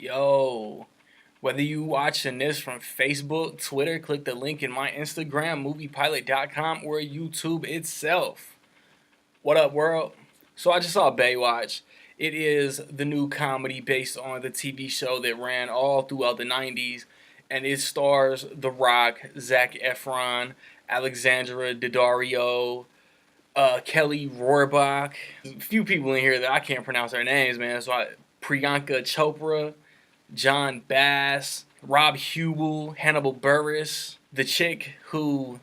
Yo, whether you watching this from Facebook, Twitter, click the link in my Instagram, moviepilot.com, or YouTube itself. What up, world? So I just saw Baywatch. It is the new comedy based on the TV show that ran all throughout the 90s, and it stars The Rock, Zac Efron, Alexandra Daddario, Kelly Rohrbach. A few people in here that I can't pronounce their names, man. Priyanka Chopra, John Bass, Rob Hubel, Hannibal Buress, the chick who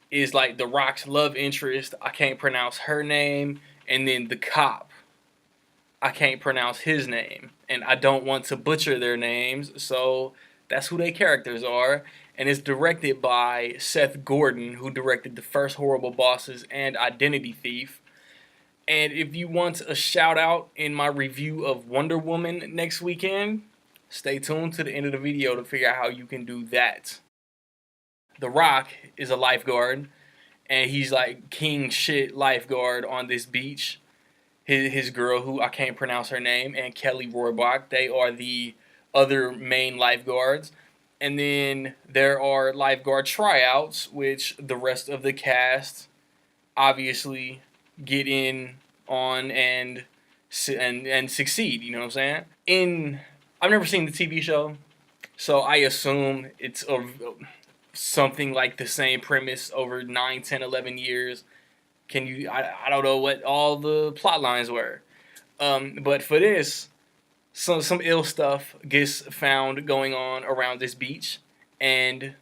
is like The Rock's love interest. I can't pronounce her name. And then the cop. I can't pronounce his name. And I don't want to butcher their names. So that's who their characters are. And it's directed by Seth Gordon, who directed the first Horrible Bosses and Identity Thief. And if you want a shout out in my review of Wonder Woman next weekend, stay tuned to the end of the video to figure out how you can do that. The Rock is a lifeguard, and he's like king shit lifeguard on this beach. His girl, who I can't pronounce her name, and Kelly Rohrbach, they are the other main lifeguards. And then there are lifeguard tryouts, which the rest of the cast obviously get in on and succeed. You know what I'm saying? I've never seen the TV show, so I assume it's something like the same premise over 9, 10, 11 years. I don't know what all the plot lines were. But for this, some ill stuff gets found going on around this beach, and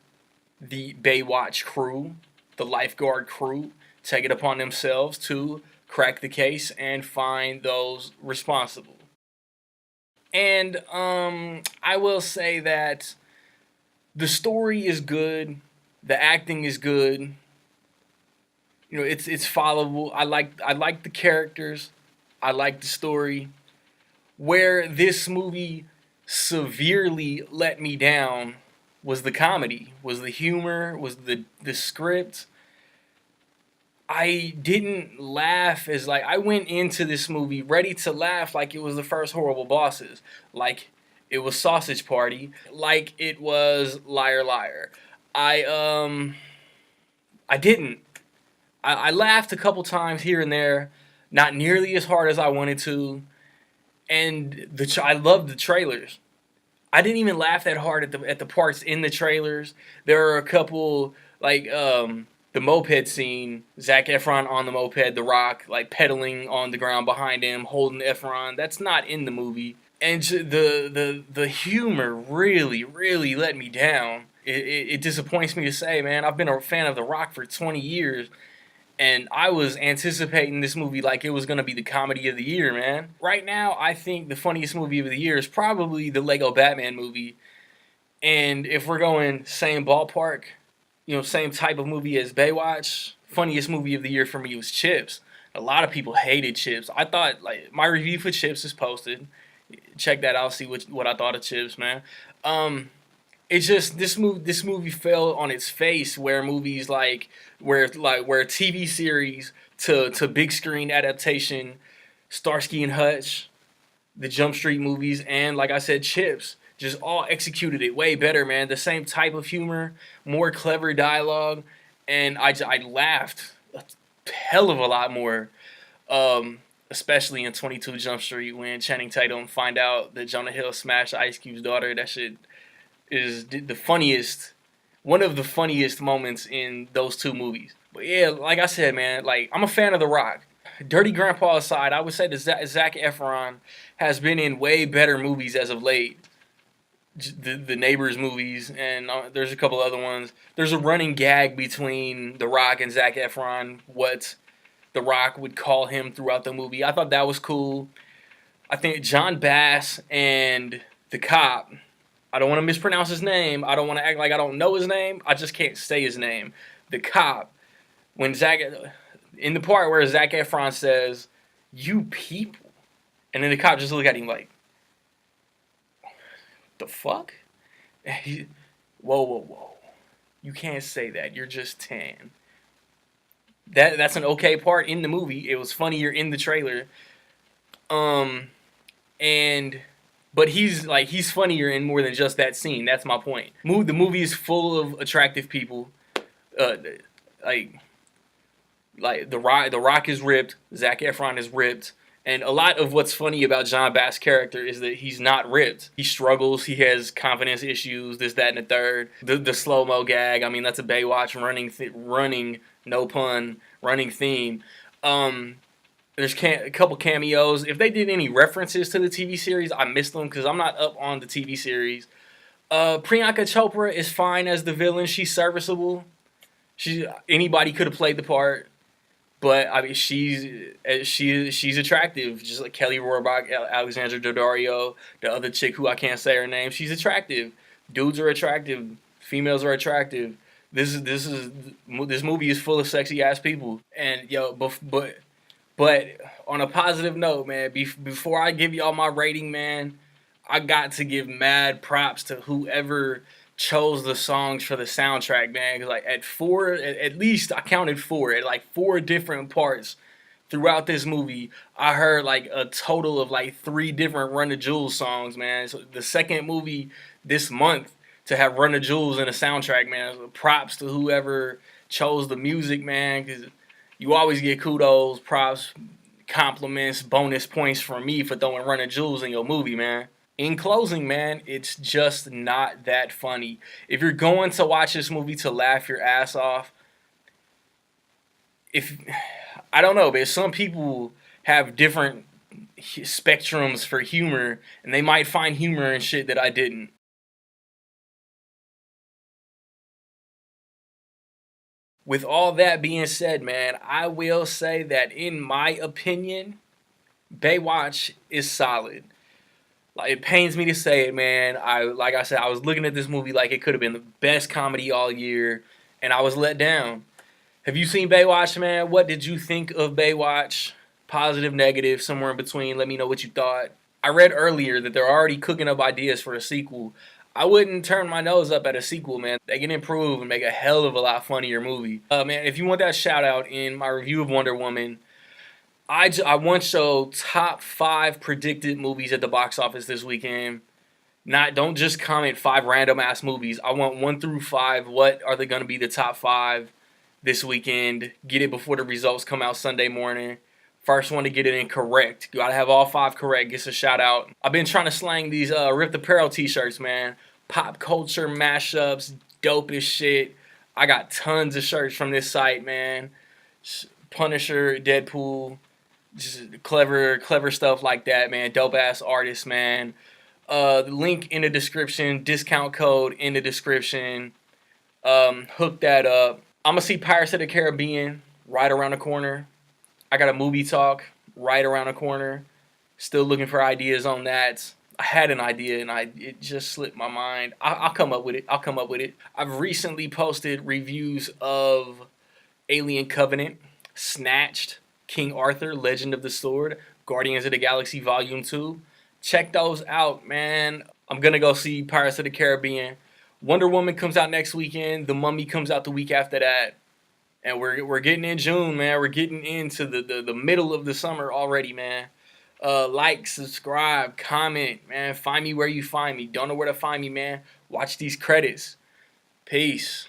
the Baywatch crew, the lifeguard crew, take it upon themselves to crack the case and find those responsible. And I will say that the story is good, the acting is good. You know, it's followable. I like the characters, I like the story. Where this movie severely let me down was the comedy, was the humor, was the script. I didn't laugh as like I went into this movie ready to laugh like it was the first Horrible Bosses, like it was Sausage Party, like it was Liar Liar. I I didn't. I laughed a couple times here and there, not nearly as hard as I wanted to, and I loved the trailers. I didn't even laugh that hard at the parts in the trailers. There are a couple like the moped scene, Zac Efron on the moped, The Rock like pedaling on the ground behind him, holding Efron. That's not in the movie, and the humor really let me down. It disappoints me to say, man. I've been a fan of The Rock for 20 years, and I was anticipating this movie like it was going to be the comedy of the year, man. Right now, I think the funniest movie of the year is probably the Lego Batman movie. And if we're going same ballpark, you know, same type of movie as Baywatch, funniest movie of the year for me was Chips. A lot of people hated Chips. I thought, like, my review for Chips is posted. Check that out, see what I thought of Chips, man. It's just this movie fell on its face where movies where TV series to big screen adaptation, Starsky and Hutch, the Jump Street movies, and like I said, Chips just all executed it way better, man. The same type of humor, more clever dialogue, and I laughed a hell of a lot more. Especially in 22 Jump Street when Channing Tatum find out that Jonah Hill smashed Ice Cube's daughter. That shit is the funniest, one of the funniest moments in those two movies. But yeah, like I said, man, like I'm a fan of The Rock. Dirty Grandpa aside, I would say that Zac Efron has been in way better movies as of late. The Neighbors movies, and there's a couple other ones. There's a running gag between The Rock and Zac Efron, what The Rock would call him throughout the movie. I thought that was cool. I think John Bass and the cop, I don't want to mispronounce his name. I don't want to act like I don't know his name. I just can't say his name. The cop, when in the part where Zac Efron says, "You people," and then the cop just look at him like, "The fuck?" And whoa. You can't say that. You're just tan. That's an okay part in the movie. It was funnier in the trailer. And But he's funnier in more than just that scene. That's my point. The movie is full of attractive people. Uh, like the Rock is ripped. Zac Efron is ripped. And a lot of what's funny about John Bass' character is that he's not ripped. He struggles. He has confidence issues. This, that, and the third. The slow mo gag. I mean, that's a Baywatch running no pun running theme. There's a couple cameos. If they did any references to the TV series, I missed them because I'm not up on the TV series. Priyanka Chopra is fine as the villain. She's serviceable. Anybody could have played the part. But I mean, she's attractive, just like Kelly Rohrbach, Alexandra Daddario, the other chick who I can't say her name. She's attractive. Dudes are attractive. Females are attractive. This movie is full of sexy ass people. And yo, but on a positive note, man, before I give y'all my rating, man, I got to give mad props to whoever chose the songs for the soundtrack, man. Cause like at least I counted four. At like four different parts throughout this movie, I heard like a total of like 3 different Run the Jewels songs, man. So the second movie this month to have Run the Jewels in a soundtrack, man. So props to whoever chose the music, man. Cause you always get kudos, props, compliments, bonus points from me for throwing Run the Jewels in your movie, man. In closing, man, it's just not that funny. If you're going to watch this movie to laugh your ass off, I don't know, but some people have different spectrums for humor, and they might find humor in shit that I didn't. With all that being said, man, I will say that in my opinion, Baywatch is solid. Like, it pains me to say it, man. Like I said, I was looking at this movie like it could have been the best comedy all year, and I was let down. Have you seen Baywatch, man? What did you think of Baywatch? Positive, negative, somewhere in between. Let me know what you thought. I read earlier that they're already cooking up ideas for a sequel. I wouldn't turn my nose up at a sequel, man. They can improve and make a hell of a lot funnier movie. Man, if you want that shout out in my review of Wonder Woman, I want to show top 5 predicted movies at the box office this weekend. Don't just comment 5 random ass movies. I want 1 through 5. What are they gonna be the top 5 this weekend? Get it before the results come out Sunday morning. First one to get it in correct. Gotta have all 5 correct. Gets a shout out. I've been trying to slang these Ripped Apparel t-shirts, man. Pop culture mashups, dope as shit. I got tons of shirts from this site, man. Punisher, Deadpool. Just clever stuff like that, man. Dope ass artists, man. The link in the description, discount code in the description. Hook that up. I'm gonna see Pirates of the Caribbean right around the corner. I got a movie talk right around the corner. Still looking for ideas on that. I had an idea and it just slipped my mind. I'll come up with it. I've recently posted reviews of Alien Covenant, Snatched, King Arthur, Legend of the Sword, Guardians of the Galaxy Volume 2. Check those out, man. I'm going to go see Pirates of the Caribbean. Wonder Woman comes out next weekend. The Mummy comes out the week after that. And we're getting in June, man. We're getting into the middle of the summer already, man. Like, subscribe, comment, man. Find me where you find me. Don't know where to find me, man. Watch these credits. Peace.